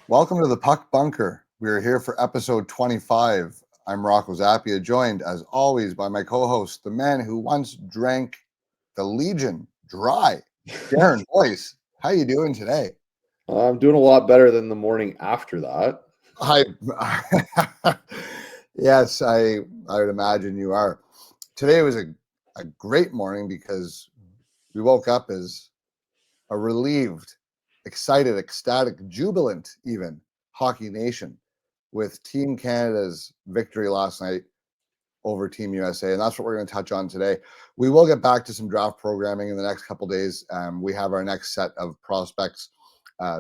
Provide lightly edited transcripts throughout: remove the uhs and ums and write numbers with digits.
Welcome to the Puck Bunker. We are here for episode 25. I'm Rocco Zappia, joined as always by my co-host, the man who once drank the Legion dry, Darren Boyce. How you doing today? I'm doing a lot better than the morning after that. I yes, I would imagine you are. Today was a great morning because we woke up as a relieved, excited, ecstatic, jubilant even hockey nation with Team Canada's victory last night over Team USA, and that's what we're going to touch on today. We will get back to some draft programming in the next couple days. We have our next set of prospects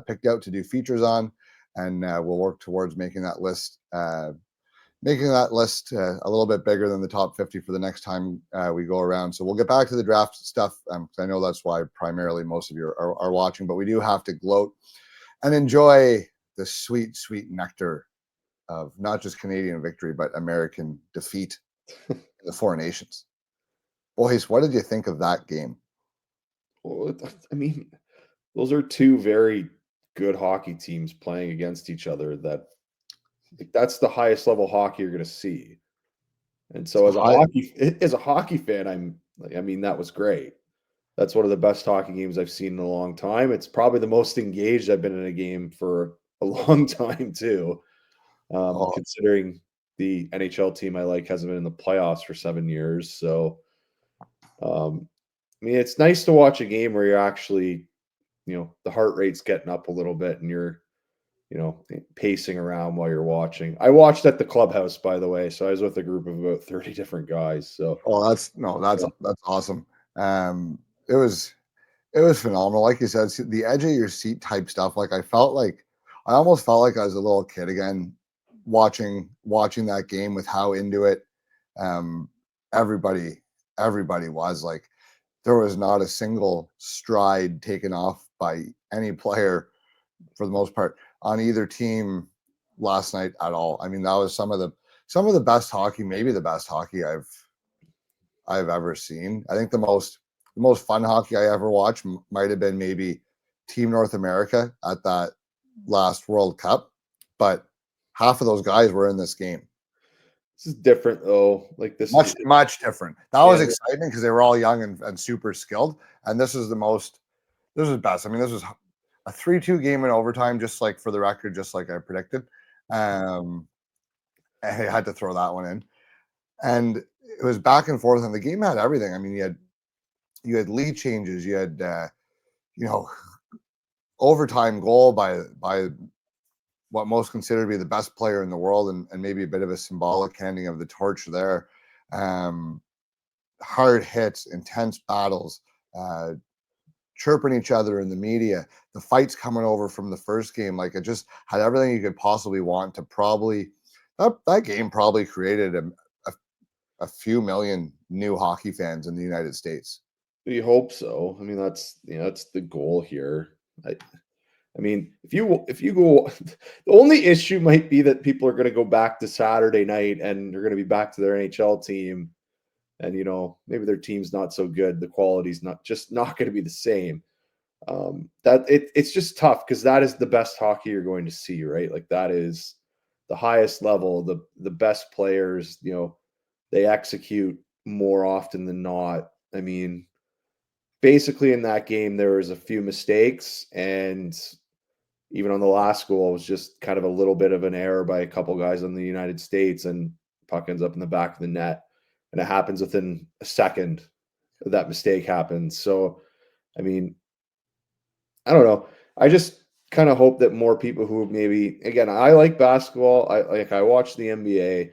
picked out to do features on, and we'll work towards making that list a little bit bigger than the top 50 for the next time we go around. So we'll get back to the draft stuff because I know that's why primarily most of you are watching, but we do have to gloat and enjoy the sweet, sweet nectar of not just Canadian victory, but American defeat in the Four Nations. Boys, what did you think of that game? Well, I mean, those are two very good hockey teams playing against each other. That's the highest level hockey you're going to see. And so, as a hockey fan, that was great. That's one of the best hockey games I've seen in a long time. It's probably the most engaged I've been in a game for a long time too. Considering the NHL team I like hasn't been in the playoffs for 7 years. So, it's nice to watch a game where you're actually, the heart rate's getting up a little bit and you're, pacing around while you're watching. I watched at the clubhouse, by the way. So I was with a group of about 30 different guys. So, that's awesome. It was phenomenal. Like you said, the edge of your seat type stuff. Like I almost felt like I was a little kid again, watching that game with how into it everybody was. Like there was not a single stride taken off by any player for the most part on either team last night at all. I mean, that was some of the best hockey, maybe the best hockey I've ever seen. I think the most fun hockey I ever watched might have been maybe Team North America at that last World Cup, but half of those guys were in this game. This is different though. Like this much different. That was exciting because they were all young and super skilled. And this was best. I mean, this was a 3-2 game in overtime, just like for the record, just like I predicted. I had to throw that one in. And it was back and forth, and the game had everything. I mean, you had lead changes, you had overtime goal by what most consider to be the best player in the world, and maybe a bit of a symbolic handing of the torch there. Hard hits, intense battles, chirping each other in the media, the fights coming over from the first game. Like it just had everything you could possibly want to probably that game probably created a few million new hockey fans in the United States. You hope so. I mean, that's the goal here. I mean, if you go, the only issue might be that people are going to go back to Saturday night and they're going to be back to their NHL team, and maybe their team's not so good. The quality's not going to be the same. It's just tough because that is the best hockey you're going to see, right? Like that is the highest level, the best players. They execute more often than not. I mean, basically in that game there was a few mistakes, and even on the last goal, it was just kind of a little bit of an error by a couple guys in the United States, and puck ends up in the back of the net, and it happens within a second that mistake happens. So, I mean, I don't know. I just kind of hope that more people who maybe, again, I like basketball. I watch the NBA.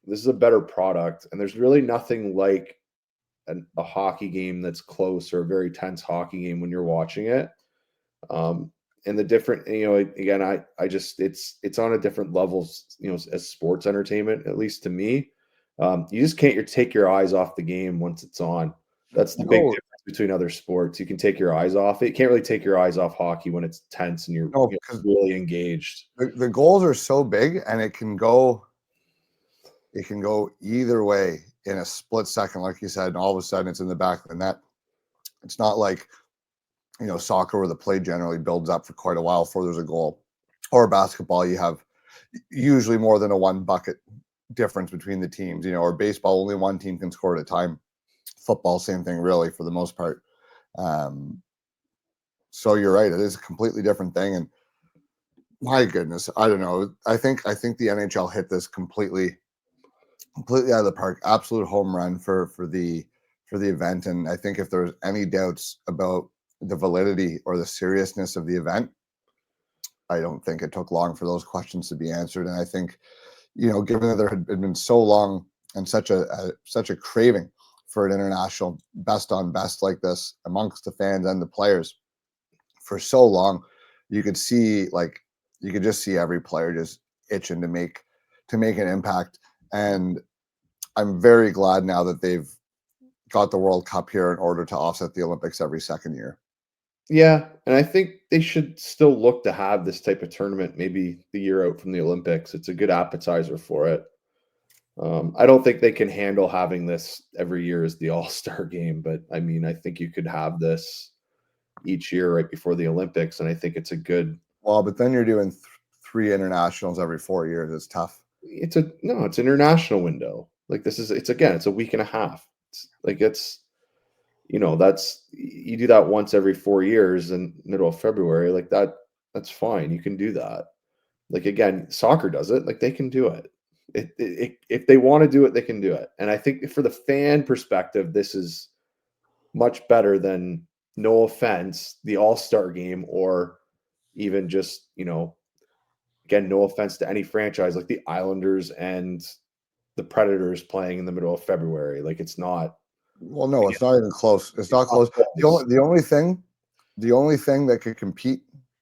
This is a better product, and there's really nothing like a hockey game that's close, or a very tense hockey game when you're watching it. And the different, again, I just, it's on a different level, as sports entertainment, at least to me. You just can't take your eyes off the game once it's on. That's the big difference between other sports. You can take your eyes off it. You can't really take your eyes off hockey when it's tense and you're really engaged. The goals are so big, and it can go either way in a split second, like you said, and all of a sudden it's in the back of the net. It's not like soccer where the play generally builds up for quite a while before there's a goal. or basketball, you have usually more than a one bucket difference between the teams, or baseball, only one team can score at a time. Football, same thing, really, for the most part. So you're right; it is a completely different thing. And my goodness, I don't know. I think the NHL hit this completely out of the park. Absolute home run for the event. And I think if there's any doubts about the validity or the seriousness of the event, I don't think it took long for those questions to be answered. And I think, given that there had been so long and such a craving for an international best on best like this amongst the fans and the players for so long, you could just see every player just itching to make an impact. And I'm very glad now that they've got the World Cup here in order to offset the Olympics every second year. Yeah, and I think they should still look to have this type of tournament maybe the year out from the Olympics. It's a good appetizer for it. I don't think they can handle having this every year as the All-Star game, but I mean, I think you could have this each year right before the Olympics, and I think it's a good. Well, but then you're doing three internationals every 4 years. It's tough. It's an international window. Like it's a week and a half. That's you do that once every 4 years in middle of February, like that's fine. You can do that. Like again, soccer does it. Like they can do it. If they want to do it, they can do it. And I think for the fan perspective, this is much better than, no offense, the All-Star game, or even just, again, no offense to any franchise like the Islanders and the Predators playing in the middle of February. Like it's not. Well, no, it's not even close. It's not close. The only thing that could compete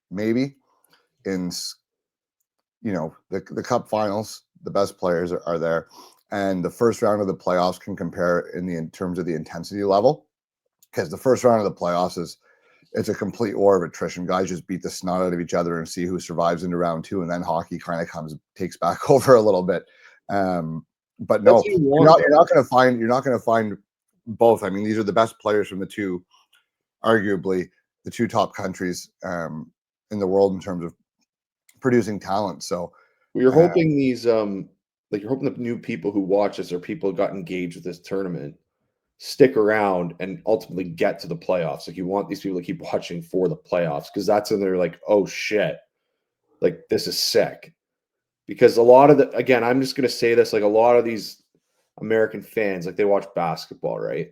maybe in the Cup Finals, the best players are there, and the first round of the playoffs can compare in terms of the intensity level, because the first round of the playoffs it's a complete war of attrition. Guys just beat the snot out of each other and see who survives into round two, and then hockey kind of takes back over a little bit. But no, you're not going to find both. I mean, these are the best players from arguably the two top countries in the world in terms of producing talent. So you're hoping you're hoping the new people who watch this, or people who got engaged with this tournament, stick around and ultimately get to the playoffs. Like you want these people to keep watching for the playoffs, because that's when they're like, oh shit, like this is sick. Because a lot of again, I'm just going to say this, like a lot of these American fans, like they watch basketball, right?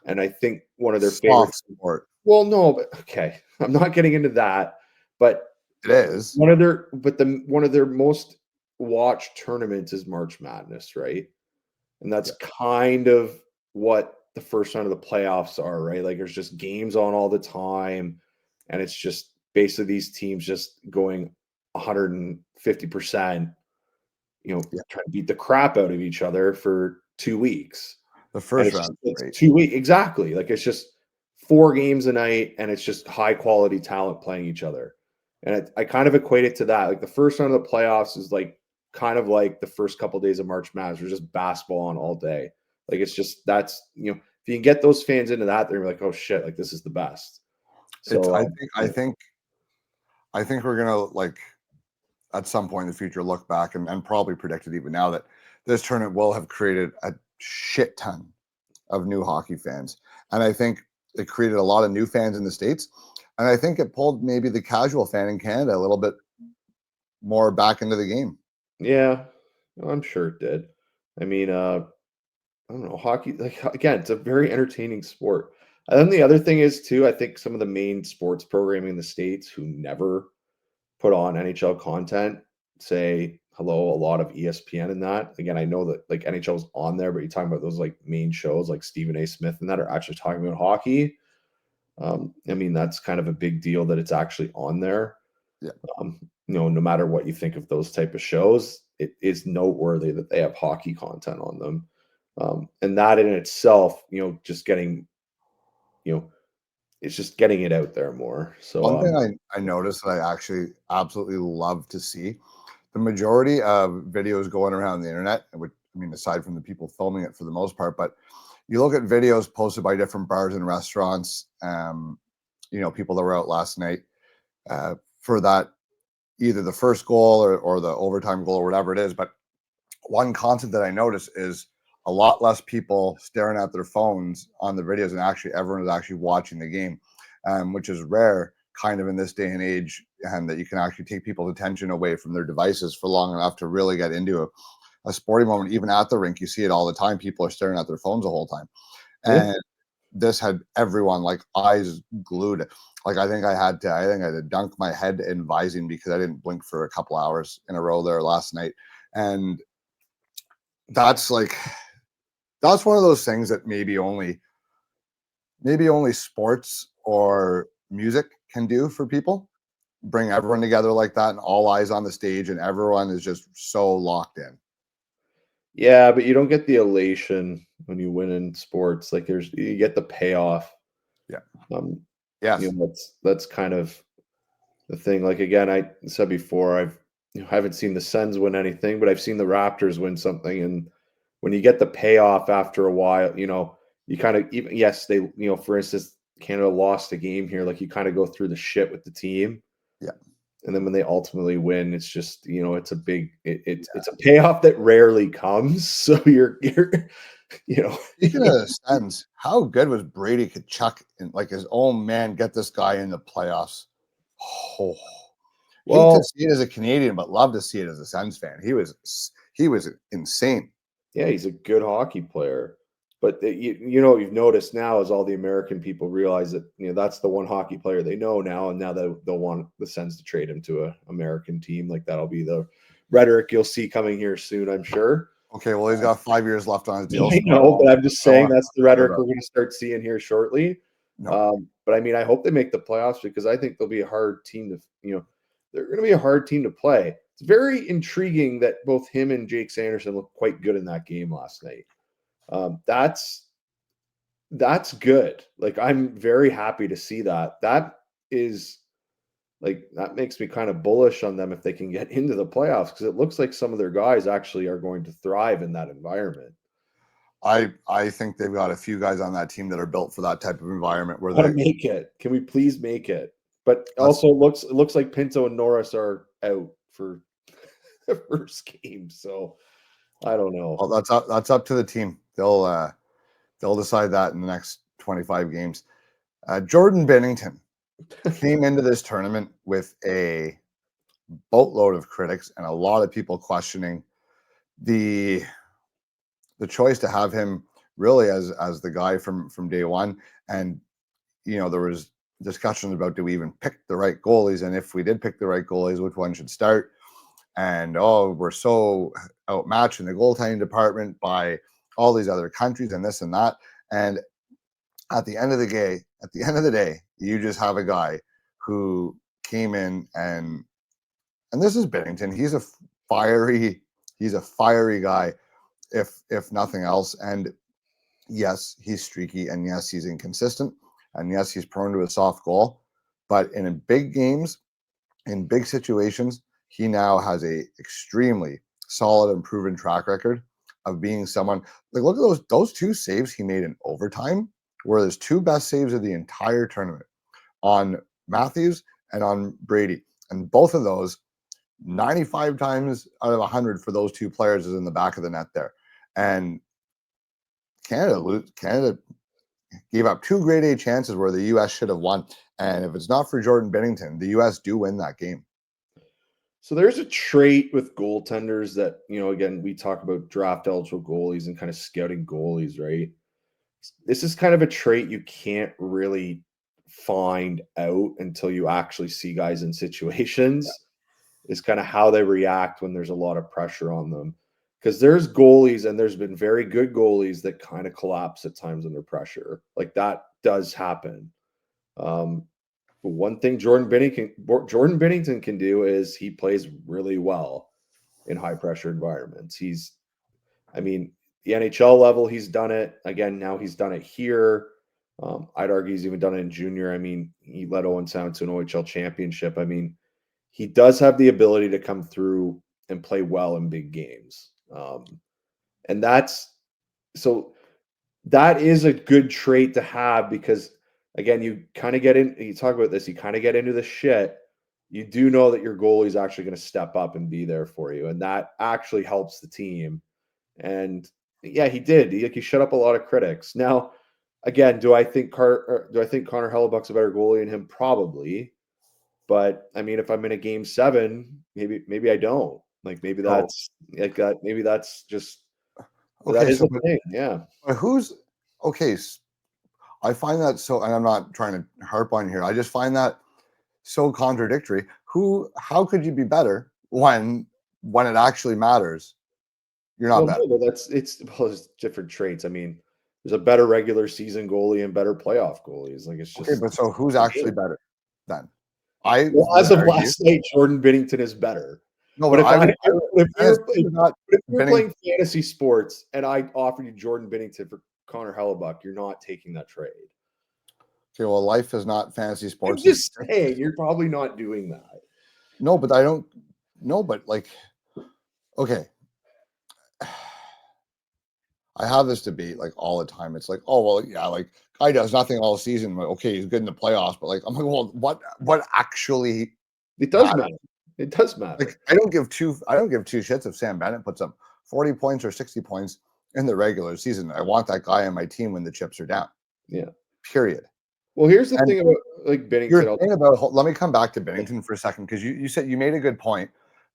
And I think one of their favorite sport. Well, no, but okay, I'm not getting into that, but it is one of their most watched tournaments is March Madness, right? And that's kind of what the first round of the playoffs are, right? Like there's just games on all the time, and it's just basically these teams just going 150%, trying to beat the crap out of each other for 2 weeks. The first round, it's 2 weeks exactly. Like it's just 4 games a night, and it's just high quality talent playing each other. And I kind of equate it to that. Like the first round of the playoffs is like kind of like the first couple of days of March Madness. We're just basketball on all day. Like it's just if you can get those fans into that, they're like, oh shit, like this is the best. So I think we're gonna, like, at some point in the future, look back and probably predict it even now that this tournament will have created a shit ton of new hockey fans. And I think it created a lot of new fans in the States. And I think it pulled maybe the casual fan in Canada a little bit more back into the game. Yeah, I'm sure it did. I mean, I don't know, hockey, like again, it's a very entertaining sport. And then the other thing is too, I think some of the main sports programming in the States who never put on NHL content say hello, a lot of ESPN and that. Again, I know that like NHL's on there, but you're talking about those like main shows like Stephen A. Smith and that are actually talking about hockey. I mean, that's kind of a big deal that it's actually on there. Yeah. No matter what you think of those type of shows, it is noteworthy that they have hockey content on them. And that in itself, just getting, it's just getting it out there more. So one thing I noticed that I actually absolutely love to see, the majority of videos going around the internet, which, I mean, aside from the people filming it for the most part, but you look at videos posted by different bars and restaurants, people that were out last night for that either the first goal or the overtime goal or whatever it is. But one constant that I notice is a lot less people staring at their phones on the videos, and actually everyone is actually watching the game, which is rare kind of in this day and age, and that you can actually take people's attention away from their devices for long enough to really get into a sporting moment. Even at the rink, you see it all the time. People are staring at their phones the whole time. Yeah. And this had everyone like eyes glued. Like I think I had to dunk my head in Visine because I didn't blink for a couple hours in a row there last night. And that's one of those things that maybe only sports or music can do for people. Bring everyone together like that and all eyes on the stage and everyone is just so locked in. Yeah, but you don't get the elation when you win in sports. Like you get the payoff. Yeah. Yes. That's kind of the thing. Like again, I said before, I haven't seen the Sens win anything, but I've seen the Raptors win something. And when you get the payoff after a while, you kind of even they, for instance, Canada lost a game here. Like you kind of go through the shit with the team. Yeah. And then when they ultimately win, it's just, it's a big, it's a payoff that rarely comes. So you're Speaking of Sens, how good was Brady Kachuk and like his own man get this guy in the playoffs? Oh, hate to see it as a Canadian, but love to see it as a Sens fan. He was insane. Yeah, he's a good hockey player. But you've noticed now is all the American people realize that that's the one hockey player they know now, and now they'll want the Sens to trade him to an American team. Like that'll be the rhetoric you'll see coming here soon, I'm sure. Okay, well he's got 5 years left on his deal. I know, but I'm just saying that's the rhetoric we're going to start seeing here shortly. No. But I mean, I hope they make the playoffs because I think they'll be a hard team to they're going to be a hard team to play. It's very intriguing that both him and Jake Sanderson looked quite good in that game last night. That's good. Like I'm very happy to see that. That makes me kind of bullish on them if they can get into the playoffs because it looks like some of their guys actually are going to thrive in that environment. I think they've got a few guys on that team that are built for that type of environment where they make it. Can we please make it? But also it looks like Pinto and Norris are out for the first game. So I don't know. Well, that's up to the team. They'll decide that in the next 25 games. Jordan Binnington came into this tournament with a boatload of critics and a lot of people questioning the choice to have him really as the guy from day one. And there was discussions about, do we even pick the right goalies, and if we did pick the right goalies, which one should start? And we're so outmatched in the goaltending department by all these other countries and this and that. And at the end of the day, you just have a guy who came in and this is Binnington. He's a fiery guy, if nothing else. And yes, he's streaky, and yes, he's inconsistent, and yes, he's prone to a soft goal. But in big games, in big situations, he now has a extremely solid and proven track record of being someone. Like, look at those two saves he made in overtime were his two best saves of the entire tournament, on Matthews and on Brady. And both of those, 95 times out of 100 for those two players, is in the back of the net there. And Canada gave up two grade A chances where the U.S. should have won. And if it's not for Jordan Binnington, the U.S. do win that game. So there's a trait with goaltenders that, again, we talk about draft eligible goalies and kind of scouting goalies, right? This is kind of a trait you can't really find out until you actually see guys in situations. Is kind of how they react when there's a lot of pressure on them. Because there's goalies, and there's been very good goalies that kind of collapse at times under pressure. Like that does happen. But one thing Jordan Binnington can do is he plays really well in high pressure environments. The NHL level, he's done it. Again, now he's done it here. I'd argue he's even done it in junior. He led Owen Sound to an OHL championship. He does have the ability to come through and play well in big games. And that is a good trait to have because, again, you kind of get in, you talk about this, you kind of get into the shit you do know that your goalie is actually going to step up and be there for you, and that actually helps the team. And yeah, he did. He shut up a lot of critics. Now, again, do I think Connor Hellebuck's a better goalie than him? Probably. But I mean, if I'm in a game 7, maybe I don't. Like maybe So that's like that. Maybe that's just that okay, is so a thing. Yeah. but who's okay? I find that so, and I'm not trying to harp on here. I just find that so contradictory. How could you be better when it actually matters? You're not Well, better. no, but it's different traits. I mean, there's a better regular season goalie and better playoff goalies. Like it's Okay, just but so who's different actually deal. better then? I Well, would as of argue. last night, Jordan Binnington is better. No, But but if I I would. if we Fantasy were is not if we were Benning. playing fantasy sports and I offered you Jordan Binnington for Connor Hellebuck, you're not taking that trade. Okay, well, life is not fantasy I'm sports. just saying you're probably not doing that. No, but I don't. No, but like, okay, I have this debate like all the time. It's like, oh well, yeah, like guy does nothing all season. Like, okay, he's good in the playoffs, but like, I'm like, well, what actually It does matters? matter. It does matter. Like, I don't give two shits if Sam Bennett puts up 40 points or 60 points in the regular season. I want that guy on my team when the chips are down. Yeah. Period. Well, here's the And thing about like you're Binnington. saying about, let me come back to Binnington for a second, because you said you made a good point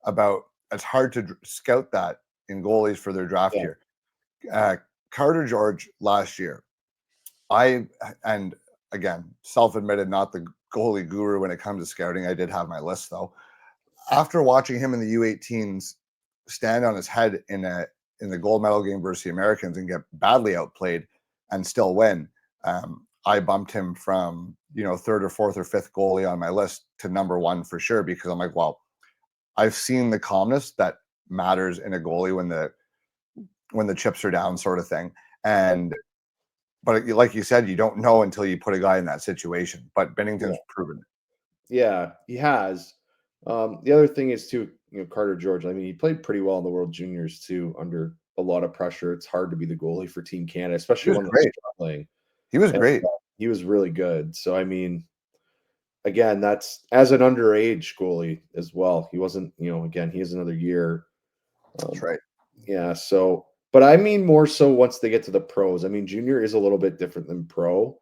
about it's hard to scout that in goalies for their draft Yeah. year. Carter George last year, and again, self-admitted, not the goalie guru when it comes to scouting. I did have my list though. After watching him in the U18s stand on his head in the gold medal game versus the Americans and get badly outplayed and still win, I bumped him from third or fourth or fifth goalie on my list to number one for sure, because I'm like, well, I've seen the calmness that matters in a goalie when the chips are down, sort of thing. And but like you said, you don't know until you put a guy in that situation. But Bennington's proven it. Yeah, he has. The other thing is too, Carter George. I mean, he played pretty well in the World Juniors too, under a lot of pressure. It's hard to be the goalie for Team Canada, He especially was one that's great. struggling. He was And, great. he was really good. So I mean, again, that's as an underage goalie as well. He wasn't, again, he has another year. That's right. Yeah. So, but I mean more so once they get to the pros. I mean, junior is a little bit different than pro.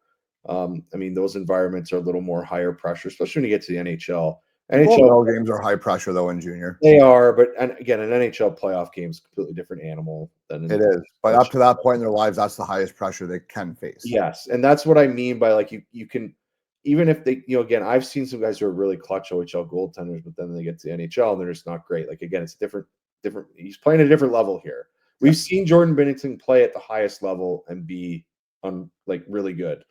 I mean, those environments are a little more higher pressure, especially when you get to the NHL. Gold NHL medal games are high pressure though in junior. they are, but and again, an NHL playoff game is a completely different animal than It is, but up to that point in their lives, that's the highest pressure they can face. Yes, and that's what I mean by like you can even if they again I've seen some guys who are really clutch OHL goaltenders, but then they get to the NHL and they're just not great. Like again, it's different. He's playing at a different level here. We've seen Jordan Binnington play at the highest level and be like really good.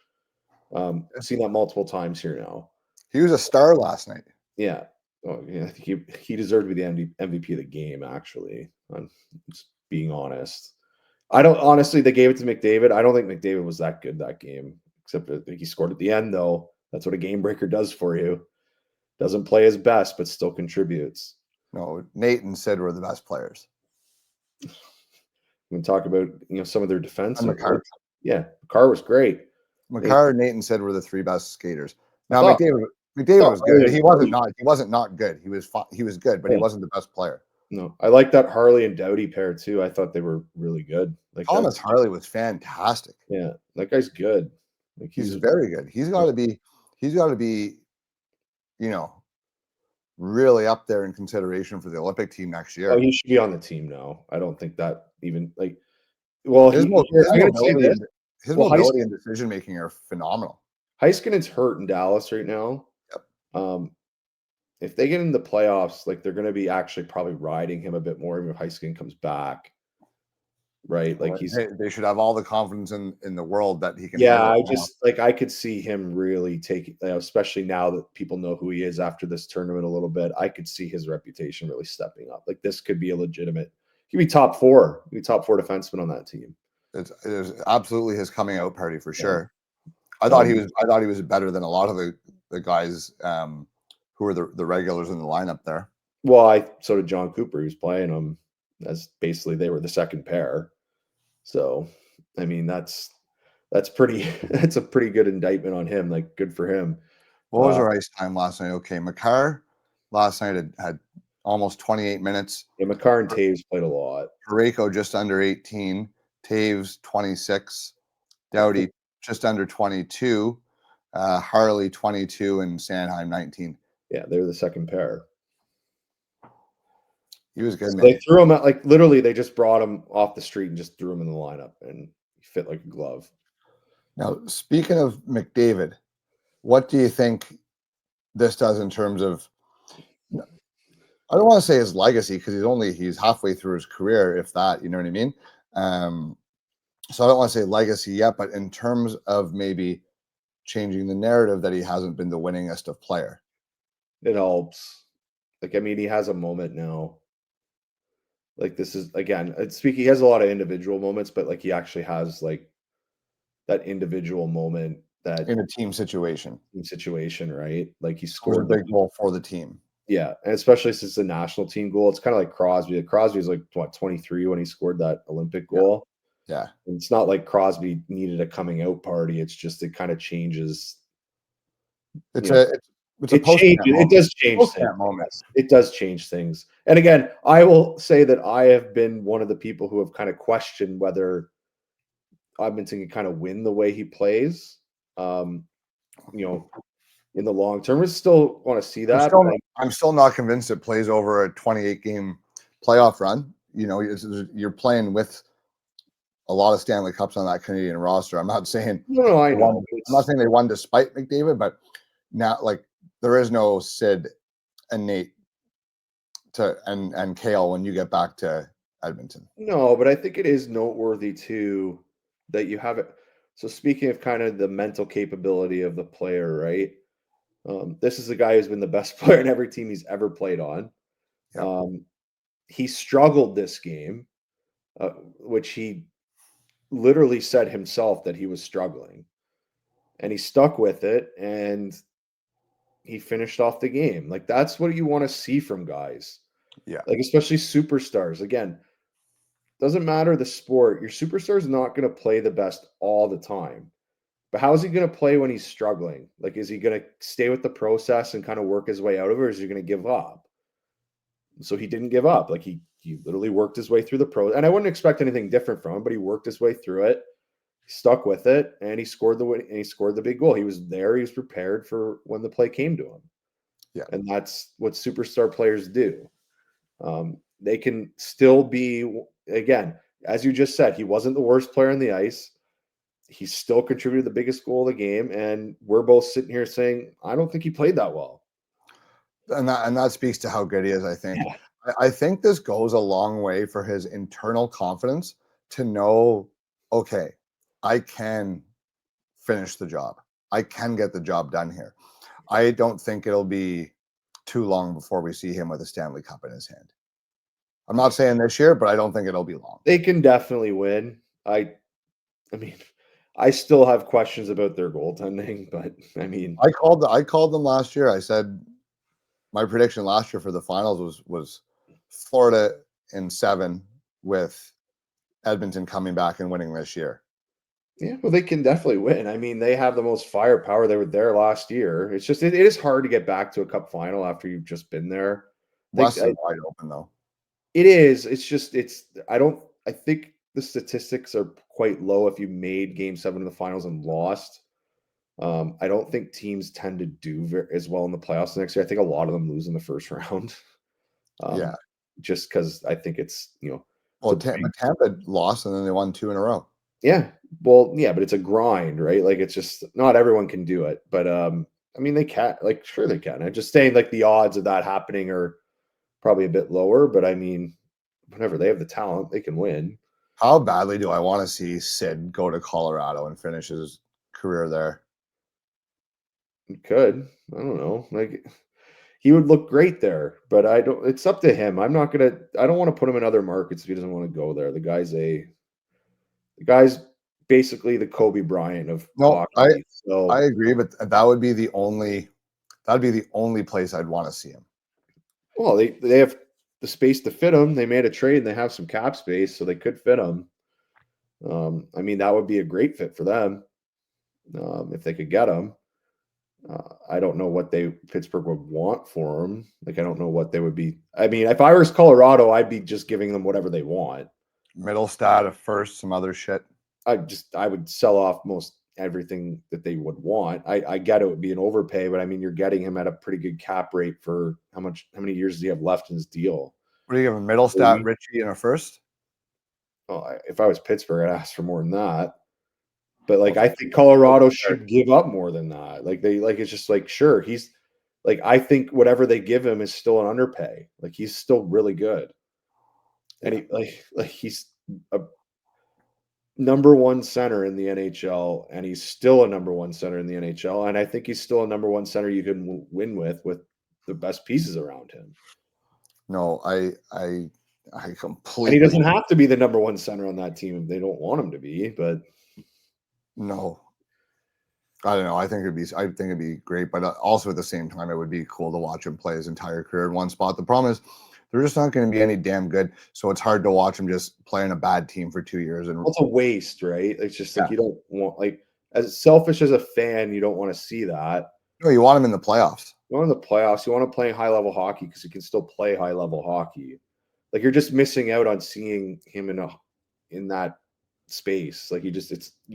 I've seen that multiple times here now. He was a star last night. Yeah. Oh, yeah, I think he deserved to be the MVP of the game, actually. I'm just being honest. I don't honestly, they gave it to McDavid. I don't think McDavid was that good that game, except that he scored at the end, though. That's what a game breaker does for you. Doesn't play his best, but still contributes. No, Nate and Sid were the best players. We can talk about some of their defense. And McCarr. Yeah, McCarr was great. McCarr, Nate, and Sid were the three best skaters. Now McDavid was good. He wasn't not good. He was good, but he wasn't the best player. No, I like that Harley and Doughty pair too. I thought they were really good. Like Thomas Harley was fantastic. Yeah, that guy's good. Like he's very good. He's got to be, really up there in consideration for the Olympic team next year. Oh, he should be on the team now. I don't think that even like. Well, his mobility and decision making are phenomenal. Heiskanen's hurt in Dallas right now. Yep. If they get in the playoffs, like they're going to be actually probably riding him a bit more even if Heiskanen comes back. Right, like they should have all the confidence in the world that he can. Yeah, I could see him really taking, especially now that people know who he is after this tournament a little bit. I could see his reputation really stepping up. Like this could be a legitimate. He could be top four. He'd be top four defenseman on that team. It's absolutely his coming out party for sure. I thought he was better than a lot of the guys who were the regulars in the lineup there. Well, so did John Cooper. He was playing them as basically they were the second pair. So, I mean, that's pretty. That's a pretty good indictment on him. Like, good for him. What was our ice time last night? Okay, McCarr, last night had almost 28 minutes. Yeah, Makar and Taves played a lot. Parayko just under 18, Taves 26, Doughty just under 22, Harley 22, and Sanheim 19. Yeah, they're the second pair. He was good, So man. they threw him out, like literally they just brought him off the street and just threw him in the lineup, and he fit like a glove. Now, speaking of McDavid, what do you think this does in terms of, I don't want to say his legacy, because he's halfway through his career, if that, you know what I mean? So I don't want to say legacy yet, but in terms of maybe changing the narrative that he hasn't been the winningest of player. It helps. Like, I mean, he has a moment now. Like, this is, again, he has a lot of individual moments, but like he actually has like that individual moment that In a team situation. right? Like he It was a scored big goal for the team. yeah, and especially since the national team goal, it's kind of like Crosby. Crosby was like what 23 when he scored that Olympic goal. Yeah. And it's not like Crosby needed a coming out party. It's just it kind of changes. It's You know, a it changes. It does change things. moment. It does change things. And again, I will say that I have been one of the people who have kind of questioned whether Edmonton can kind of win the way he plays. You know, in the long term, we still want to see that. I'm still not convinced it plays over a 28 game playoff run. You know, you're playing with a lot of Stanley Cups on that Canadian roster. I'm not saying no, I know. I'm not saying they won despite McDavid, but now like there is no Sid and Nate and Kale when you get back to Edmonton. No, but I think it is noteworthy too that you have it. So speaking of kind of the mental capability of the player, right? This is a guy who's been the best player in every team he's ever played on. Yep. He struggled this game, which he literally said himself that he was struggling, and he stuck with it, and he finished off the game. Like that's what you want to see from guys. Yeah. Like especially superstars. Again, doesn't matter the sport. Your superstar is not going to play the best all the time. But how is he going to play when he's struggling? Like, is he going to stay with the process and kind of work his way out of it, or is he going to give up? So he didn't give up. Like he literally worked his way through the pro. And I wouldn't expect anything different from him, but he worked his way through it, stuck with it, and he scored the big goal. He was there. He was prepared for when the play came to him. Yeah. And that's what superstar players do. They can still be, again, as you just said, he wasn't the worst player on the ice. He still contributed the biggest goal of the game. And we're both sitting here saying, I don't think he played that well. And that speaks to how good he is, I think. Yeah. I think this goes a long way for his internal confidence to know, okay, I can finish the job. I can get the job done here. I don't think it'll be too long before we see him with a Stanley Cup in his hand. I'm not saying this year, but I don't think it'll be long. They can definitely win. I mean, I still have questions about their goaltending, but I mean, I called them last year. I said my prediction last year for the finals was Florida in 7 with Edmonton coming back and winning this year. yeah, well, they can definitely win. I mean, they have the most firepower. They were there last year. It's just it is hard to get back to a cup final after you've just been there. West is wide open though. It is. It's just I think the statistics are quite low if you made game 7 of the finals and lost. I don't think teams tend to do as well in the playoffs next year. I think a lot of them lose in the first round. Yeah. Just because I think it's, well, Tampa lost and then they won 2 in a row. Yeah. Well, yeah, but it's a grind, right? Like it's just not everyone can do it. But I mean, they can, like, sure they can. I'm just saying, like, the odds of that happening are probably a bit lower. But I mean, whenever they have the talent, they can win. How badly do I want to see Sid go to Colorado and finish his career there? It could. I don't know. Like, he would look great there, but it's up to him. I don't want to put him in other markets if he doesn't want to go there. The guy's basically the Kobe Bryant of hockey. I agree, but that'd be the only place I'd want to see him. Well, they have the space to fit him. They made a trade and they have some cap space, so they could fit him. I mean, that would be a great fit for them if they could get him. I don't know what Pittsburgh would want for him. Like, I don't know what they would be. I mean, if I was Colorado, I'd be just giving them whatever they want. Middle stat, a first, some other shit. I would sell off most everything that they would want. I get it would be an overpay, but I mean, you're getting him at a pretty good cap rate for how many years does he have left in his deal? What do you give a middle stat, Richie, and a first? Well, if I was Pittsburgh, I'd ask for more than that. But like, I think Colorado should give up more than that. Like it's just like, sure, he's like, I think whatever they give him is still an underpay. Like, he's still really good. And he's a number one center in the NHL, and he's still a number one center in the NHL. And I think he's still a number one center you can win with the best pieces around him. No, I completely. And he doesn't have to be the number one center on that team if they don't want him to be, but no, I don't know. I think it'd be great, but also at the same time, it would be cool to watch him play his entire career in one spot. The problem is they're just not going to be any damn good, so it's hard to watch him just playing a bad team for 2 years. And it's a waste, right? It's just like, you don't want, like, as selfish as a fan, you don't want to see that. No, you want him in the playoffs. You want him in the playoffs. You want to play high level hockey because he can still play high level hockey. Like, you're just missing out on seeing him in that space. Like, you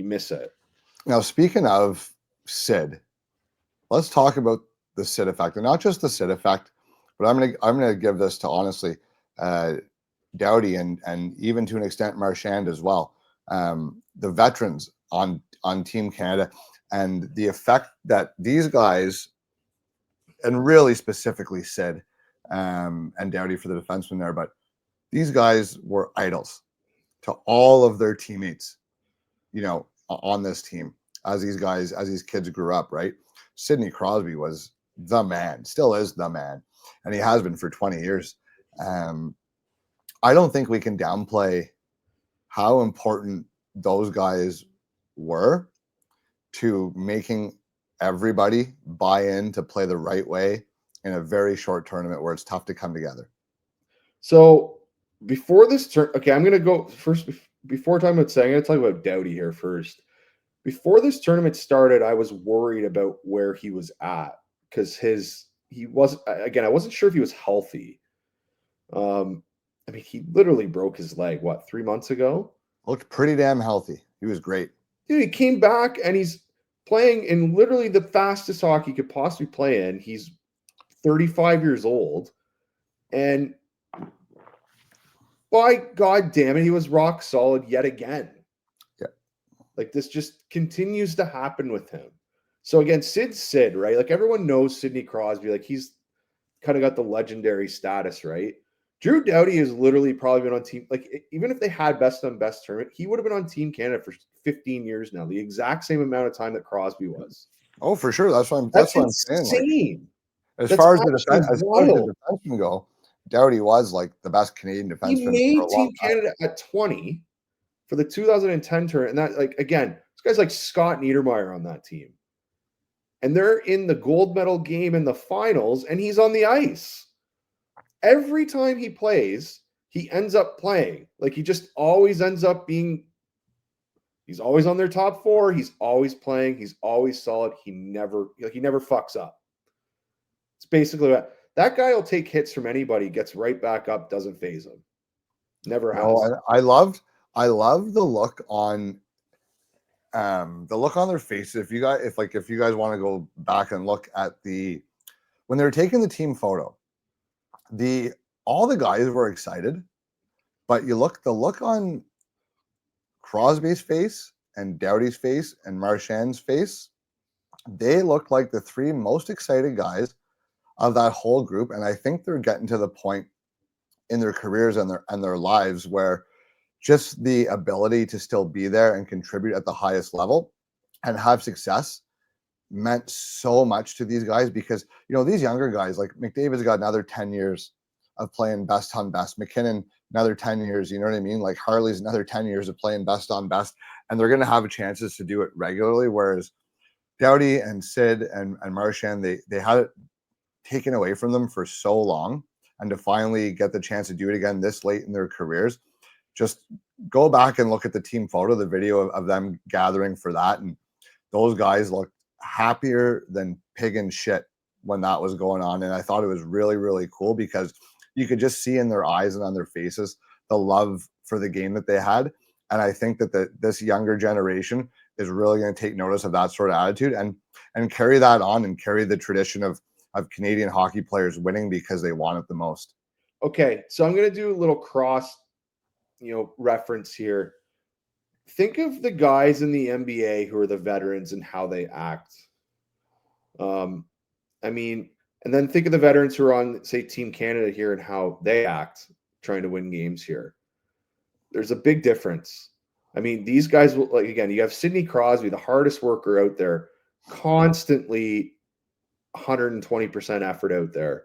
miss it. Now, speaking of Sid, let's talk about the Sid effect, and not just the Sid effect, but I'm gonna give this to, honestly, Doughty and even to an extent Marchand as well. The veterans on Team Canada and the effect that these guys, and really specifically Sid and Doughty for the defenseman there, but these guys were idols to all of their teammates, on this team as these kids grew up, right? Sidney Crosby was the man, still is the man, and he has been for 20 years. I don't think we can downplay how important those guys were to making everybody buy in to play the right way in a very short tournament where it's tough to come together. So before this okay, I'm going to go first. Before talking about saying, I'm going to talk about Doughty here first. Before this tournament started, I was worried about where he was at because I wasn't sure if he was healthy. I mean, he literally broke his leg, 3 months ago? Looked pretty damn healthy. He was great. Dude, he came back and he's playing in literally the fastest hockey he could possibly play in. He's 35 years old. And by God damn it, he was rock solid yet again. Yeah. Like, this just continues to happen with him. So again, Sid, right? Like, everyone knows Sidney Crosby. Like, he's kind of got the legendary status, right? Drew Doughty has literally probably been on team, like, even if they had best on best tournament, he would have been on Team Canada for 15 years now, the exact same amount of time that Crosby was. Oh, for sure. That's what I'm saying. Like, as far as the defensemen go, Doughty was like the best Canadian defenseman. He made Team Canada at 20 for the 2010 tournament. And that, like, again, this guy's like Scott Niedermayer on that team. And they're in the gold medal game in the finals, and he's on the ice. Every time he plays, he ends up playing. Like, he just always ends up he's always on their top four. He's always playing. He's always solid. He never fucks up. It's basically that guy will take hits from anybody, gets right back up, doesn't phase him. Never has. No, I love the look on their faces. If you guys want to go back and look at when they were taking the team photo, all the guys were excited, but the look on Crosby's face and Doughty's face and Marchand's face, they looked like the three most excited guys of that whole group. And I think they're getting to the point in their careers and their lives where just the ability to still be there and contribute at the highest level and have success meant so much to these guys, because these younger guys, like McDavid's got another 10 years of playing best on best, McKinnon another 10 years, you know what I mean? Like, Harley's another 10 years of playing best on best, and they're going to have chances to do it regularly, whereas Doughty and Sid and Marchand, they had it taken away from them for so long, and to finally get the chance to do it again this late in their careers, just go back and look at the team photo, the video of them gathering for that, and those guys looked happier than pig and shit when that was going on. And I thought it was really, really cool because you could just see in their eyes and on their faces the love for the game that they had. And I think that this younger generation is really going to take notice of that sort of attitude and carry that on and carry the tradition of Canadian hockey players winning because they want it the most. Okay, so I'm going to do a little cross, reference here. Think of the guys in the NBA who are the veterans and how they act. I mean, and then think of the veterans who are on, say, Team Canada here and how they act trying to win games here. There's a big difference. I mean, these guys will, like, again, you have Sidney Crosby, the hardest worker out there, constantly 120% effort out there.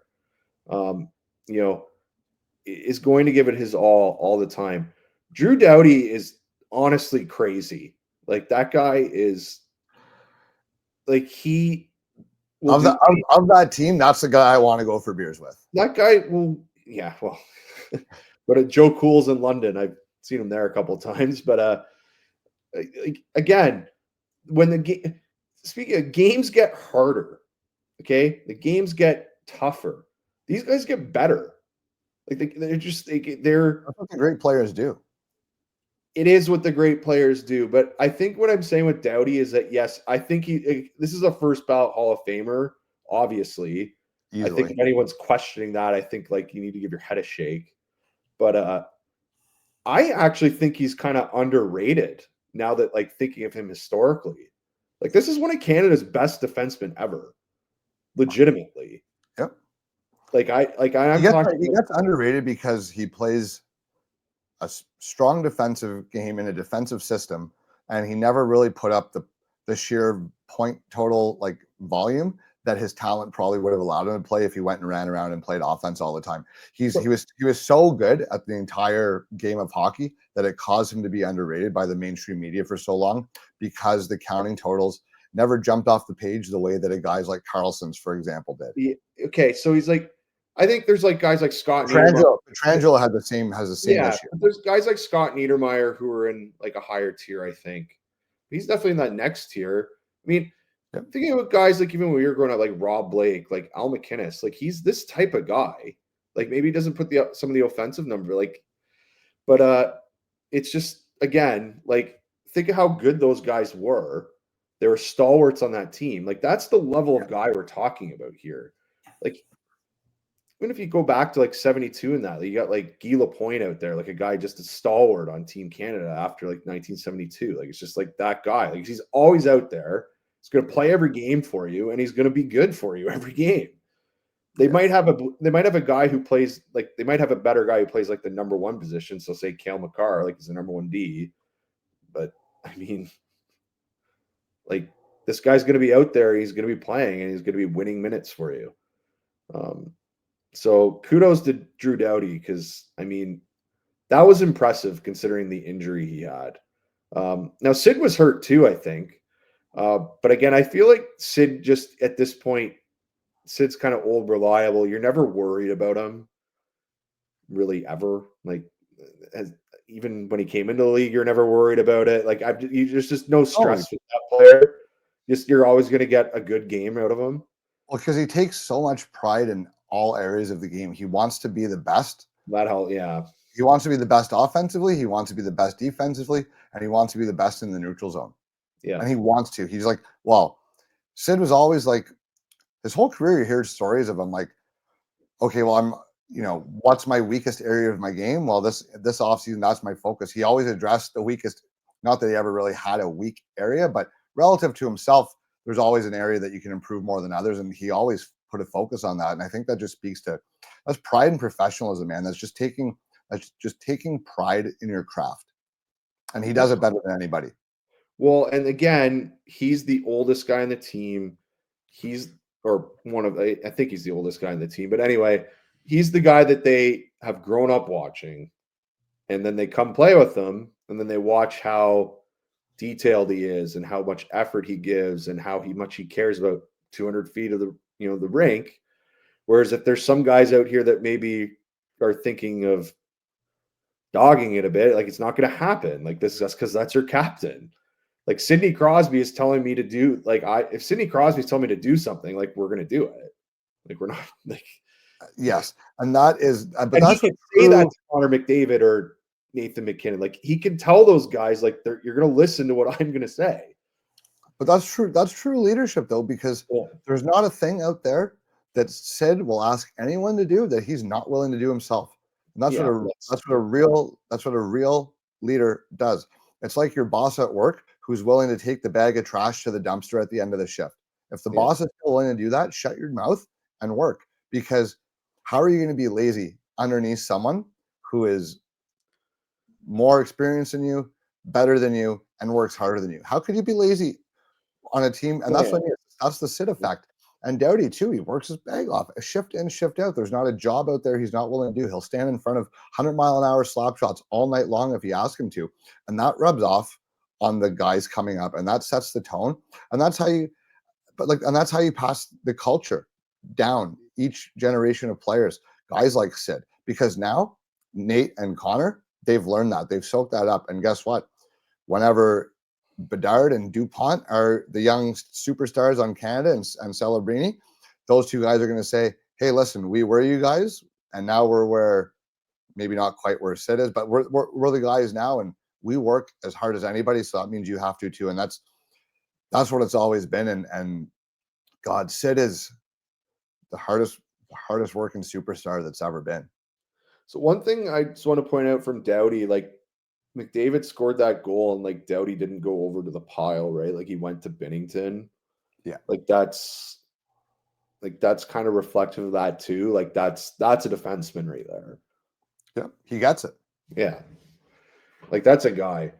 Is going to give it his all the time. Drew Doughty is honestly crazy. Like, that guy is like, he will of that team, that's the guy I want to go for beers with. That guy will, yeah, well, but at Joe Cool's in London, I've seen him there a couple of times. But again, when the game, speaking of games get harder, okay, the games get tougher. These guys get better. Like they're That's what the great players do. It is what the great players do. But I think what I'm saying with Doughty is that, yes, I think this is a first ballot Hall of Famer, obviously. Easily. I think if anyone's questioning that, I think like you need to give your head a shake. But I actually think he's kind of underrated now that, like, thinking of him historically. Like, this is one of Canada's best defensemen ever. Legitimately. Yep. He gets underrated because he plays a strong defensive game in a defensive system, and he never really put up the sheer point total like volume that his talent probably would have allowed him to play if he went and ran around and played offense all the time. He was so good at the entire game of hockey that it caused him to be underrated by the mainstream media for so long because the counting totals never jumped off the page the way that a guys like Carlson's, for example, did. Yeah, okay, so he's like, I think there's like guys like Scott Petrangelo has the same issue. There's guys like Scott Niedermayer who are in like a higher tier, I think. He's definitely in that next tier. I mean, thinking about guys like, even when we were growing up, like Rob Blake, like Al McInnes, like he's this type of guy. Like, maybe he doesn't put some of the offensive number, like, but it's just, again, like, think of how good those guys were. They were stalwarts on that team. Like, that's the level of guy we're talking about here. Like, even if you go back to like 72 in that, you got like Guy Lapointe out there, like a guy just a stalwart on Team Canada after like 1972. Like, it's just like that guy. Like, he's always out there. He's going to play every game for you, and he's going to be good for you every game. They might have a guy who plays like, they might have a better guy who plays like the number one position. So say Cale Makar, like he's the number one D. But I mean, like, this guy's going to be out there. He's going to be playing, and he's going to be winning minutes for you. So kudos to Drew Doughty, because, I mean, that was impressive considering the injury he had. Now, Sid was hurt too, I think. But again, I feel like Sid just, at this point, Sid's kind of old, reliable. You're never worried about him, really, ever. Like, even when he came into the league, you're never worried about it. Like, there's just no stress with that player. You're always going to get a good game out of him. Well, because he takes so much pride in all areas of the game. He wants to be the best. Yeah. He wants to be the best offensively. He wants to be the best defensively, and he wants to be the best in the neutral zone. Yeah. And he wants to. He's like, well, Sid was always like, his whole career, you hear stories of him like, okay, well, what's my weakest area of my game? Well, this offseason, that's my focus. He always addressed the weakest, not that he ever really had a weak area, but relative to himself, there's always an area that you can improve more than others. And he always put a focus on that. And I think that just speaks to, that's pride and professionalism, man. That's just taking pride in your craft. And he does it better than anybody. Well, and again, he's the oldest guy on the team. I think he's the oldest guy on the team. But anyway, he's the guy that they have grown up watching. And then they come play with him, and then they watch how detailed he is and how much effort he gives and how much he cares about 200 feet of the rink. Whereas if there's some guys out here that maybe are thinking of dogging it a bit, like, it's not going to happen. Like, that's because that's your captain. Like Sidney Crosby is telling me to do if Sidney Crosby is telling me to do something, like we're gonna do it. Like we're not like Yes, and that is, but and he that's can what say that true. to Connor McDavid or Nathan McKinnon. Like he can tell those guys like you're gonna listen to what I'm gonna say. But that's true. That's true leadership, though, because Yeah. there's not a thing out there that Sid will ask anyone to do that he's not willing to do himself. And that's Yeah, that's what a real leader does. It's like your boss at work who's willing to take the bag of trash to the dumpster at the end of the shift. If the yeah. boss is still willing to do that, shut your mouth and work. Because how are you going to be lazy underneath someone who is more experienced than you, better than you, and works harder than you? How could you be lazy on a team? And that's Yeah. what I mean. That's the Sid effect. And Doughty too, he works his bag off, a shift in, shift out. There's not a job out there he's not willing to do. He'll stand in front of 100-mile-an-hour slap shots all night long if you ask him to. And that rubs off on the guys coming up, and that sets the tone. And that's how you, and that's how you pass the culture down each generation of players, guys like Sid. Because now Nate and Connor, they've learned that. They've soaked that up. And guess what? Whenever Bedard and DuPont are the young superstars on Canada and Celebrini, those two guys are going to say, hey, listen, we were you guys, and now we're where, maybe not quite where Sid is, but we're the guys now, and we work as hard as anybody, so that means you have to too. And that's what it's always been. And God, Sid is the hardest working superstar that's ever been. So one thing I just want to point out from Doughty, like McDavid scored that goal and like Doughty didn't go over to the pile, right? Like he went to Binnington. Yeah. Like that's kind of reflective of that too. Like that's a defenseman right there. Yeah, he gets it. Yeah. Like that's a guy.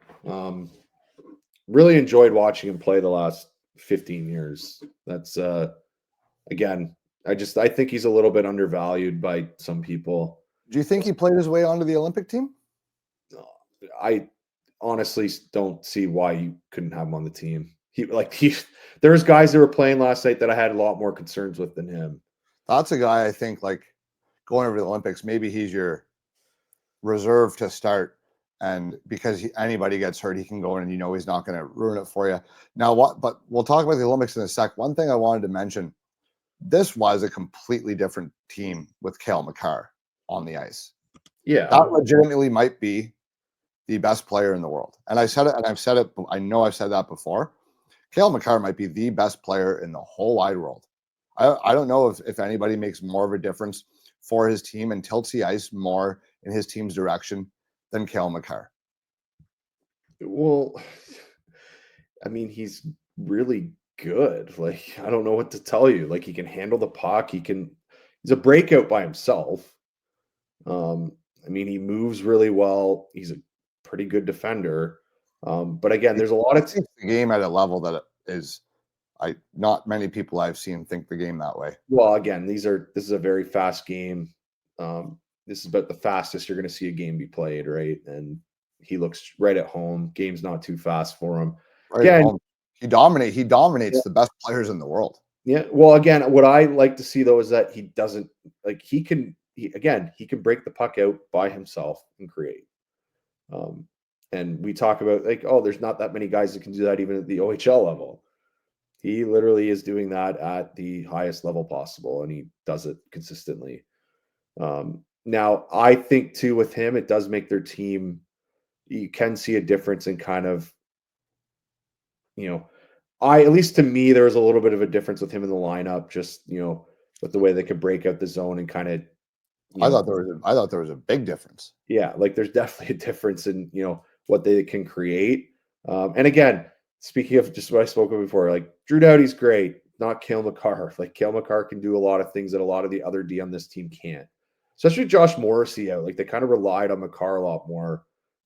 Really enjoyed watching him play the last 15 years. That's again, I think he's a little bit undervalued by some people. Do you think he played his way onto the Olympic team? I honestly don't see why you couldn't have him on the team. There's guys that were playing last night that I had a lot more concerns with than him. That's a guy I think, like, going over to the Olympics, maybe he's your reserve to start. And because anybody gets hurt, he can go in and he's not going to ruin it for you. Now, but we'll talk about the Olympics in a sec. One thing I wanted to mention, this was a completely different team with Cale Makar on the ice. Yeah. That legitimately might be the best player in the world. And I said it, and I've said it, I know I've said that before. Cale Makar might be the best player in the whole wide world. I don't know if anybody makes more of a difference for his team and tilts the ice more in his team's direction than Cale Makar. Well, I mean, he's really good. Like, I don't know what to tell you. Like, he can handle the puck. He's a breakout by himself. I mean, he moves really well. He's a pretty good defender. But again, there's a lot of the game at a level that is, not many people I've seen think the game that way. Well, again, this is a very fast game. This is about the fastest you're going to see a game be played, right? And he looks right at home. Game's not too fast for him. Right at home. He dominates the best players in the world. Yeah. Well, again, what I like to see though is that he doesn't like he can break the puck out by himself and create. And we talk about like, oh, there's not that many guys that can do that even at the OHL level. He literally is doing that at the highest level possible, and he does it consistently. Now, I think too with him, it does make their team. You can see a difference in kind of, at least to me, there was a little bit of a difference with him in the lineup, just with the way they could break out the zone and kind of. I thought there was a big difference. Yeah, like there's definitely a difference in what they can create. And again, speaking of just what I spoke of before, like Drew Doughty's great, not Cale Makar. Like Cale Makar can do a lot of things that a lot of the other D on this team can't. Especially Josh Morrissey out. Like they kind of relied on Makar a lot more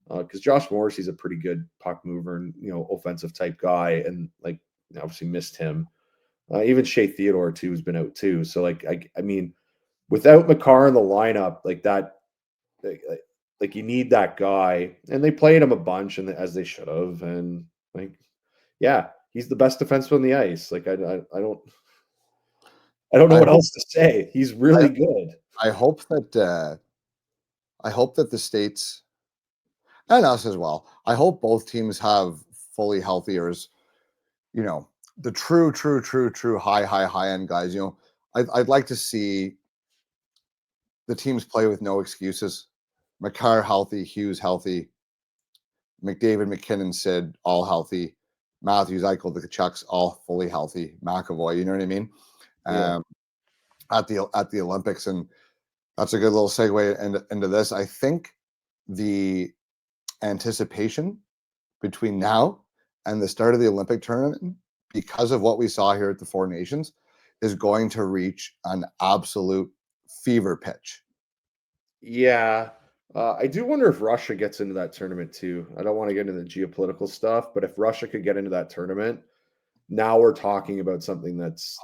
because Josh Morrissey's a pretty good puck mover and offensive type guy, and like obviously missed him. Even Shea Theodore too has been out too. So like I mean, without Makar in the lineup, like that, like you need that guy, and they played him a bunch, and as they should have, and like. Yeah, he's the best defenseman on the ice. Like I don't know what else to say. He's really good. I hope that the States and us as well. I hope both teams have fully healthy or as, the true high end guys. I'd like to see the teams play with no excuses. Makar healthy, Hughes healthy, McDavid, McKinnon, Sid all healthy, Matthews, Eichel, the Kachucks all fully healthy, McAvoy, you know what I mean? Yeah. At the Olympics, and that's a good little segue into this. I think the anticipation between now and the start of the Olympic tournament, because of what we saw here at the Four Nations, is going to reach an absolute fever pitch. Yeah. I do wonder if Russia gets into that tournament too. I don't want to get into the geopolitical stuff, but if Russia could get into that tournament, now we're talking about something that's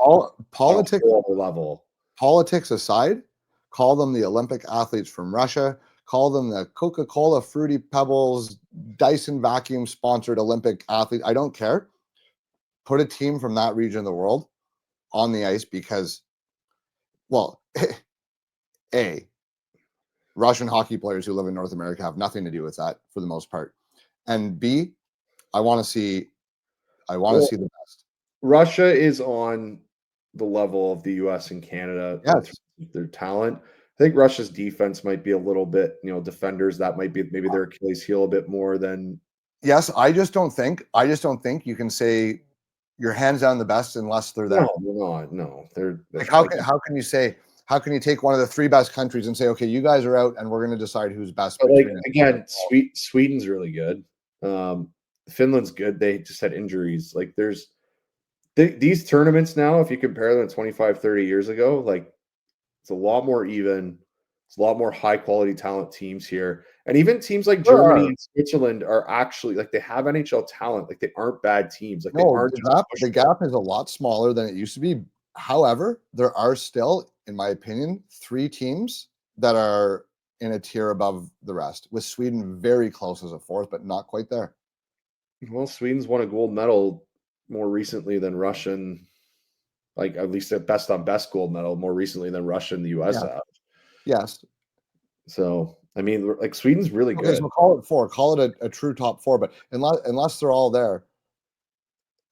Politics, a whole other level. Politics aside, call them the Olympic athletes from Russia, call them the Coca-Cola Fruity Pebbles Dyson vacuum sponsored Olympic athlete. I don't care. Put a team from that region of the world on the ice because, well, A, Russian hockey players who live in North America have nothing to do with that for the most part. And B, I want to see see the best. Russia is on the level of the US and Canada in terms of their talent. I think Russia's defense might be a little bit, defenders, that might be maybe their Achilles heel a bit more than. Yes, I just don't think you can say your hands down the best unless they're there. No, they're like how can you take one of the three best countries and say, okay, you guys are out and we're going to decide who's best? But again, Sweden's really good. Finland's good. They just had injuries. Like there's these tournaments now, if you compare them to 25, 30 years ago, like it's a lot more even. It's a lot more high quality talent teams here. And even teams like Germany and Switzerland are actually like they have NHL talent. Like they aren't bad teams. Like they aren't. The gap is a lot smaller than it used to be. However, there are still, in my opinion, three teams that are in a tier above the rest, with Sweden very close as a fourth, but not quite there. Well, Sweden's won a gold medal more recently than Russian, like at least a best on best gold medal more recently than Russia and the US have. Yes. So, I mean, like Sweden's really good. So call it four. Call it a true top four. But unless they're all there,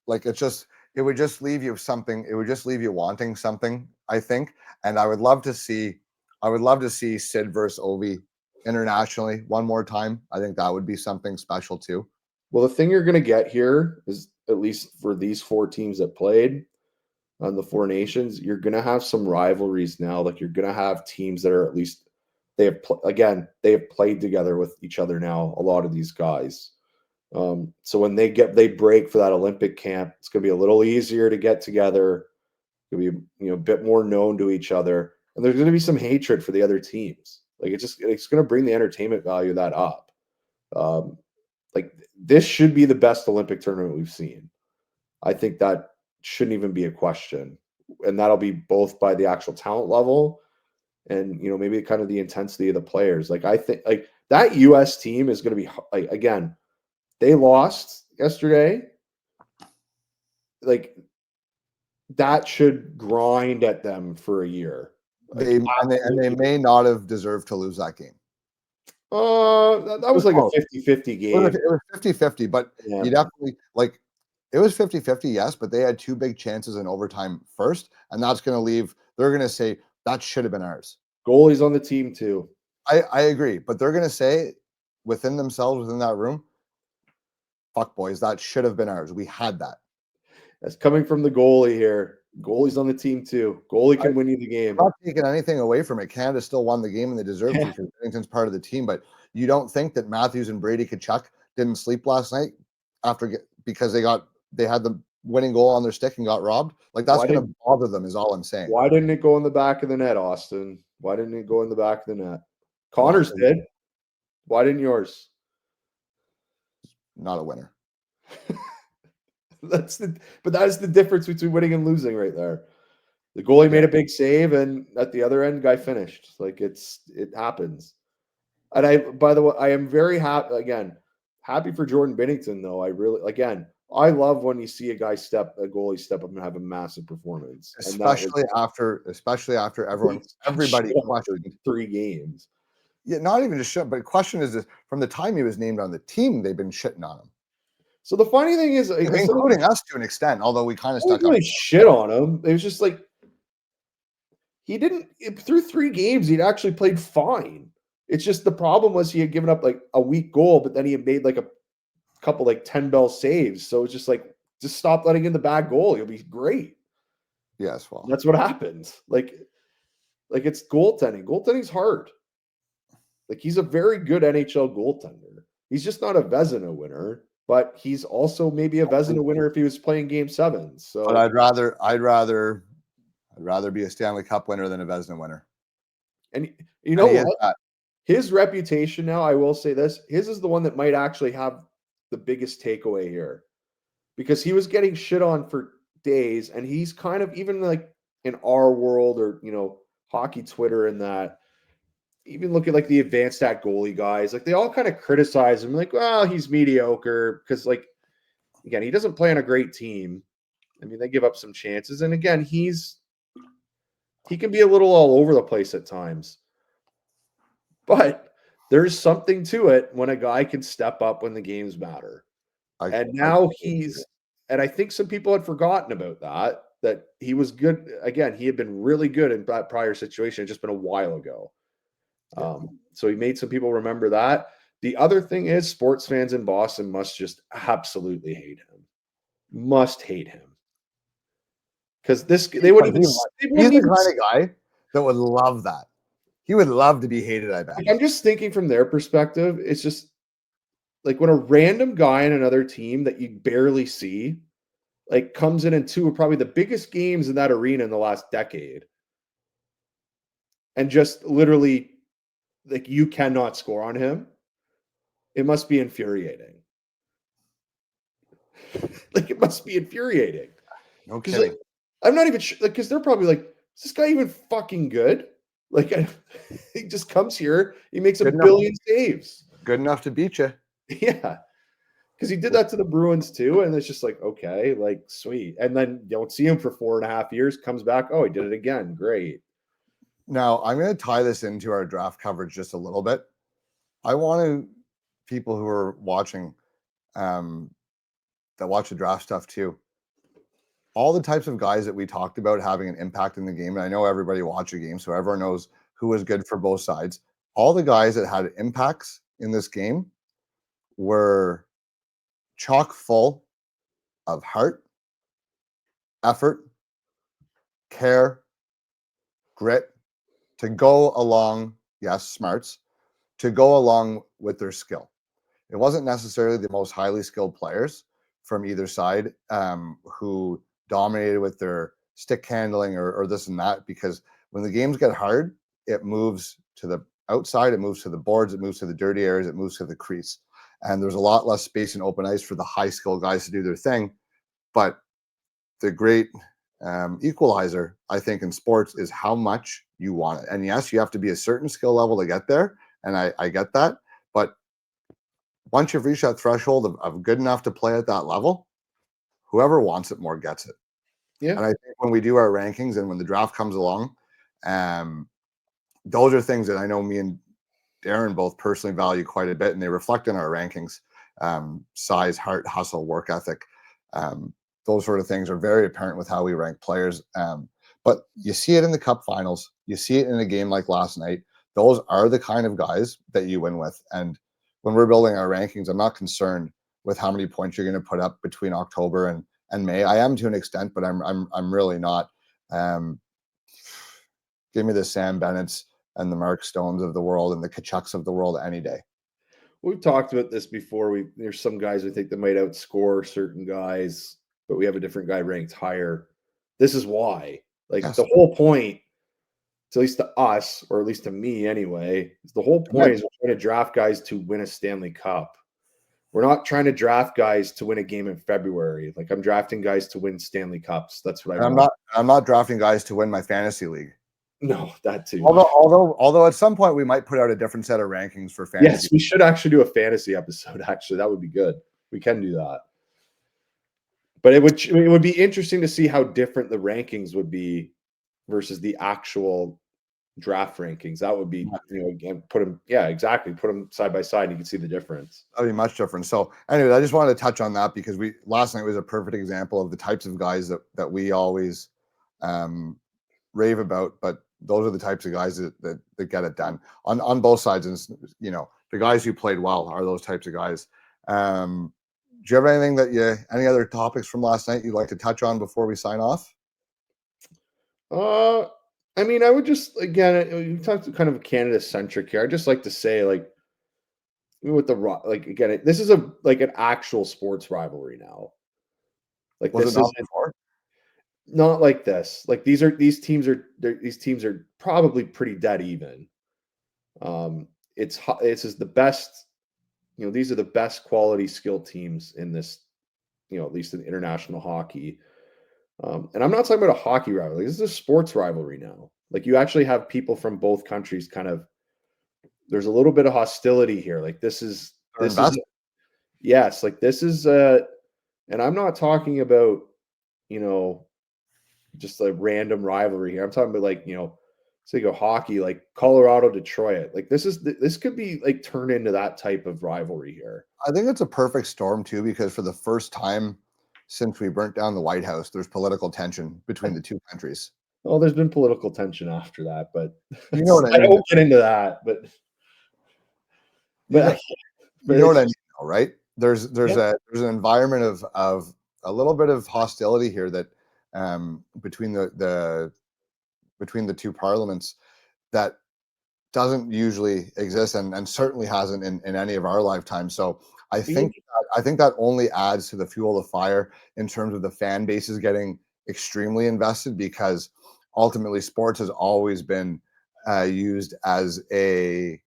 like it would just leave you something. It would just leave you wanting something, I think. And I would love to see Sid versus Ovi internationally one more time. I think that would be something special too. Well, the thing you're going to get here is, at least for these four teams that played on the Four Nations, you're going to have some rivalries now. Like you're going to have teams that are at least they have played together with each other now. A lot of these guys. So when they break for that Olympic camp, it's going to be a little easier to get together. It'll be a bit more known to each other, and there's going to be some hatred for the other teams. Like it's going to bring the entertainment value of that up. Like this should be the best Olympic tournament we've seen. I think that shouldn't even be a question, and that'll be both by the actual talent level and maybe kind of the intensity of the players. Like I think like that US team is going to be like, again, they lost yesterday. Like that should grind at them for a year. They may not have deserved to lose that game. That was like a 50-50 game. It was 50-50, but you definitely like it was 50-50, yes, but they had two big chances in overtime first, and that's going to leave. They're going to say that should have been ours. Goalies on the team too. I agree, but they're going to say within themselves, within that room, fuck boys, that should have been ours. We had that. That's coming from the goalie here. Goalie's on the team too. Goalie can win you the game. I'm not taking anything away from it. Canada still won the game and they deserve to because Binnington's part of the team. But you don't think that Matthews and Brady Tkachuk didn't sleep last night because they had the winning goal on their stick and got robbed? Like that's going to bother them is all I'm saying. Why didn't it go in the back of the net, Austin? Why didn't it go in the back of the net? Connors did. Why didn't yours? Not a winner. That is the difference between winning and losing right there. The goalie made a big save, and at the other end, guy finished. Like it happens. And by the way, I am very happy for Jordan Binnington, though. I love when you see a goalie step up and have a massive performance. Especially after everybody questioned 3 games. Yeah, not even just shit, but question is this, from the time he was named on the team, they've been shitting on him. So the funny thing is, including us to an extent, although we kind of stuck up. Really shit on him. It was just like he didn't through 3 games. He'd actually played fine. It's just the problem was he had given up like a weak goal, but then he had made like a couple like 10 bell saves. So it's just like just stop letting in the bad goal. You'll be great. Yes, well, That's what happens. Like it's goaltending. Goaltending's hard. Like he's a very good NHL goaltender. He's just not a Vezina winner, but he's also maybe a Vezina winner if he was playing Game 7. So, but I'd rather be a Stanley Cup winner than a Vezina winner. And you know what? His reputation now, I will say this, his is the one that might actually have the biggest takeaway here, because he was getting shit on for days, and he's kind of, even like in our world or hockey Twitter and that, even look at like the advanced stat goalie guys, like they all kind of criticize him, like, well, he's mediocre because, like, again, he doesn't play on a great team. I mean, they give up some chances, and again, he can be a little all over the place at times. But there's something to it when a guy can step up when the games matter. And I think some people had forgotten about that he was good. Again, he had been really good in that prior situation. It's just been a while ago. Yeah. So he made some people remember that. The other thing is, sports fans in Boston must just absolutely hate him. Must hate him. Because they wouldn't even. He's the kind of guy that would love that. He would love to be hated, I bet. I'm just thinking from their perspective, it's just like when a random guy in another team that you barely see, like, comes in 2 of probably the biggest games in that arena in the last decade, and just literally, like, you cannot score on him. It must be infuriating. Like, it must be infuriating. No kidding. Like, I'm not even sure, like, because they're probably like, is this guy even fucking good? Like, he just comes here, he makes a billion saves. Good enough to beat you. Yeah. Because he did that to the Bruins too, and it's just like, okay, like, sweet. And then you don't see him for 4.5 years, comes back, oh, he did it again. Great. Now, I'm going to tie this into our draft coverage just a little bit. I want people who are watching, that watch the draft stuff too, all the types of guys that we talked about having an impact in the game, and I know everybody watched the game, so everyone knows who was good for both sides. All the guys that had impacts in this game were chock full of heart, effort, care, grit to go along, yes, smarts, to go along with their skill. It wasn't necessarily the most highly skilled players from either side who dominated with their stick handling or this and that, because when the games get hard, it moves to the outside, it moves to the boards, it moves to the dirty areas, it moves to the crease. And there's a lot less space and open ice for the high skill guys to do their thing. But the great equalizer, I think, in sports is how much you want it. And yes, you have to be a certain skill level to get there. And I get that. But once you've reached that threshold of good enough to play at that level, whoever wants it more gets it. Yeah. And I think when we do our rankings and when the draft comes along, those are things that I know me and Darren both personally value quite a bit, and they reflect in our rankings. Size, heart, hustle, work ethic. Those sort of things are very apparent with how we rank players. But you see it in the Cup finals. You see it in a game like last night. Those are the kind of guys that you win with. And when we're building our rankings, I'm not concerned with how many points you're going to put up between October and May. I am to an extent, but I'm really not. Give me the Sam Bennett's and the Mark Stones of the world and the Kachucks of the world any day. We've talked about this before. There's some guys we think that might outscore certain guys, but we have a different guy ranked higher. This is why. Like, yes. The whole point, at least to us, or at least to me anyway, is the whole point is we're trying to draft guys to win a Stanley Cup. We're not trying to draft guys to win a game in February. Like, I'm drafting guys to win Stanley Cups. That's what I'm not drafting guys to win my fantasy league. No, that too. Although at some point we might put out a different set of rankings for fantasy. Yes, we should actually do a fantasy episode. Actually, that would be good. We can do that. But it would be interesting to see how different the rankings would be versus the actual draft rankings. That would be, again, put them side by side and you can see the difference. That'd be much different. So anyway, I just wanted to touch on that because last night was a perfect example of the types of guys that we always rave about, but those are the types of guys that get it done on both sides. And the guys who played well are those types of guys. Do you have anything any other topics from last night you'd like to touch on before we sign off? I mean, I would just, again, we talked kind of Canada centric here. I'd just like to say, like, with again, this is an actual sports rivalry now. Like, Was this it not is before? not like this. Like, these teams are probably pretty dead even. This is the best. These are the best quality skill teams in this. At least in international hockey. And I'm not talking about a hockey rivalry. This is a sports rivalry now. Like, you actually have people from both countries kind of, there's a little bit of hostility here. Like, yes, like this is, and I'm not talking about, just a random rivalry here. I'm talking about, like, say go hockey, like Colorado, Detroit. Like, this could be like turned into that type of rivalry here. I think it's a perfect storm too, because for the first time since we burnt down the White House, there's political tension between the two countries. Well, there's been political tension after that, but you know what I mean? I won't get into that, but you know what I mean, right? There's an environment of a little bit of hostility here that between the two parliaments that doesn't usually exist and certainly hasn't in any of our lifetimes. So I think that only adds to the fuel of fire in terms of the fan bases getting extremely invested, because ultimately sports has always been used as a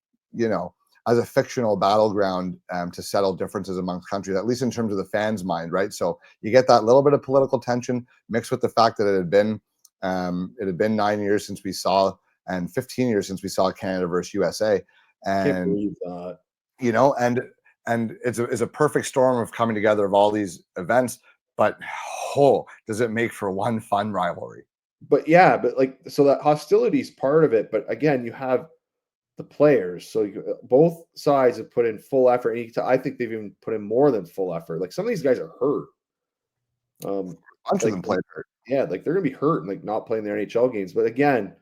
fictional battleground to settle differences amongst countries, at least in terms of the fans' mind, right? So you get that little bit of political tension mixed with the fact that it had been 9 years since we saw, and 15 years since we saw Canada versus USA, and and it's a perfect storm of coming together of all these events. But does it make for one fun rivalry? But so that hostility is part of it. But again, you have the players, so both sides have put in full effort. And I think they've even put in more than full effort. Like, some of these guys are hurt. A bunch of them played hurt. Yeah, like they're gonna be hurt and like not playing their NHL games. But again,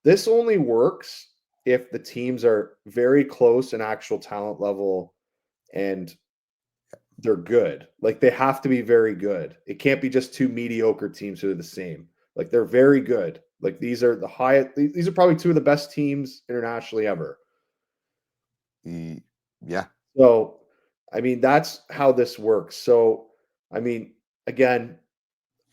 this only works if the teams are very close in actual talent level and they're good. Like, they have to be very good. It can't be just two mediocre teams who are the same. Like, they're very good. Like, these are these are probably two of the best teams internationally ever. Yeah. So, I mean, that's how this works. So, I mean, again,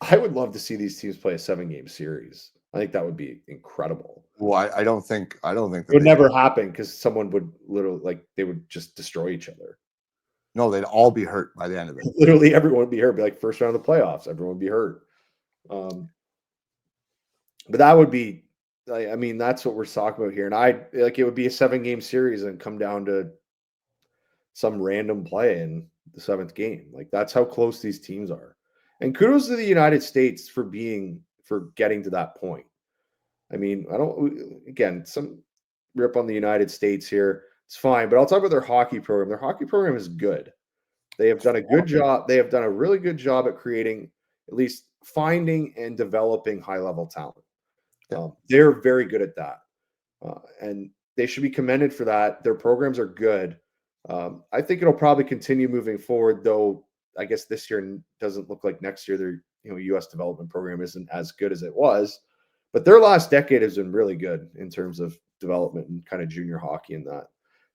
I would love to see these teams play a 7-game series. I think that would be incredible. Well, I don't think that it would never happen, because someone would literally, they would just destroy each other. No, they'd all be hurt by the end of it. Literally everyone would be hurt. Be like first round of the playoffs, everyone would be hurt. But that would be, I mean, that's what we're talking about here. And it would be a 7-game series and come down to some random play in the 7th game. Like, that's how close these teams are. And kudos to the United States for getting to that point. I mean, some rip on the United States here. It's fine, but I'll talk about their hockey program. Their hockey program is good. They have done a good job. They have done a really good job at creating, at least finding and developing high-level talent. Yeah. They're very good at that. And they should be commended for that. Their programs are good. I think it'll probably continue moving forward, though. I guess this year doesn't look like next year their U.S. development program isn't as good as it was. But their last decade has been really good in terms of development and kind of junior hockey in that.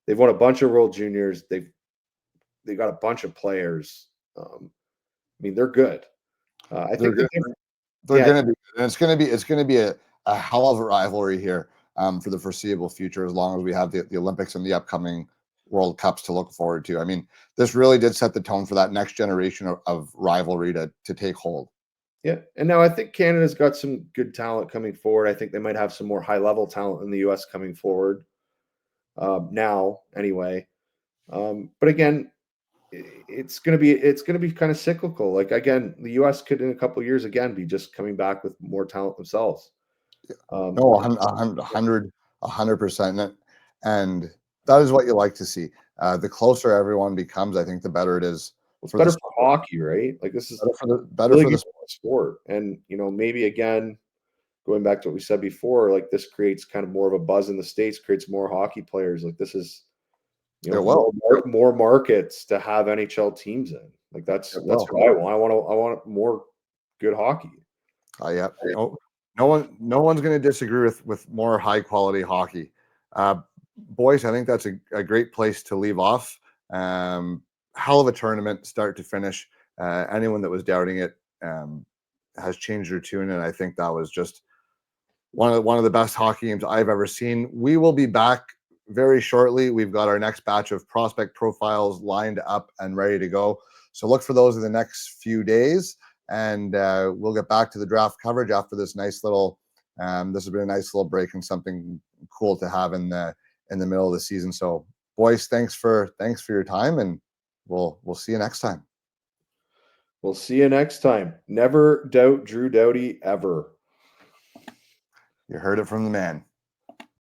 They've won a bunch of World Juniors. They've got a bunch of players. I mean, they're good. I think they're going to be, and it's going to be a hell of a rivalry here for the foreseeable future, as long as we have the Olympics and the upcoming World Cups to look forward to. I mean, this really did set the tone for that next generation of rivalry to take hold. Yeah, and now I think Canada's got some good talent coming forward. I think they might have some more high-level talent in the U.S. coming forward now, anyway. But again, it's going to be kind of cyclical. Like, again, the U.S. could in a couple of years again be just coming back with more talent themselves. No, 100 100%. And that is what you like to see. The closer everyone becomes, I think the better it is. It's for better the for hockey, right? Like this is better really for the good sport. And maybe again, going back to what we said before, like this creates kind of more of a buzz in the States, creates more hockey players. Like this is, more markets to have NHL teams in. Like that's what I want. I want more good hockey. Yeah. No one's going to disagree with more high quality hockey. Boys, I think that's a great place to leave off. Hell of a tournament, start to finish. Anyone that was doubting it has changed their tune, and I think that was just one of the best hockey games I've ever seen. We will be back very shortly. We've got our next batch of prospect profiles lined up and ready to go. So look for those in the next few days, and we'll get back to the draft coverage after this nice little. This has been a nice little break and something cool to have in the middle of the season. So, boys, thanks for your time, and we'll see you next time. We'll see you next time. Never doubt Drew Doughty ever. You heard it from the man.